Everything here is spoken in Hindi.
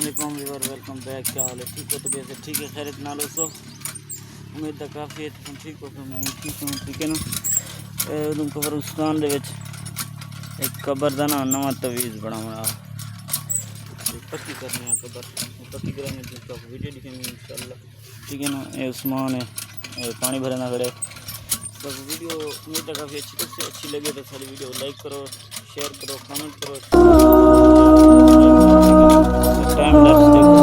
अस्सलाम व्यूअर, वेलकम बैक। क्या हाल है? ठीक हो? तबीयत से ठीक है? खैरियत ना लो सो उम्मीद है काफ़ी है तुम ठीक हो। तो मैं भी ठीक हूँ, ठीक है ना। उधम कब्रिस्तान दे विच एक कबर का ना नवा तवीज़ बनाना पक्की करनी है। कबर पक्की कराने की तो वीडियो दिखेंगे इंशाल्लाह, ठीक है ना। ये उस्मान है, पानी भरना खड़े सब वीडियो। उम्मीद है काफ़ी अच्छी लगे तो सारी वीडियो लाइक करो, शेयर करो, कमेंट करो। टाइम लैप्स देखो,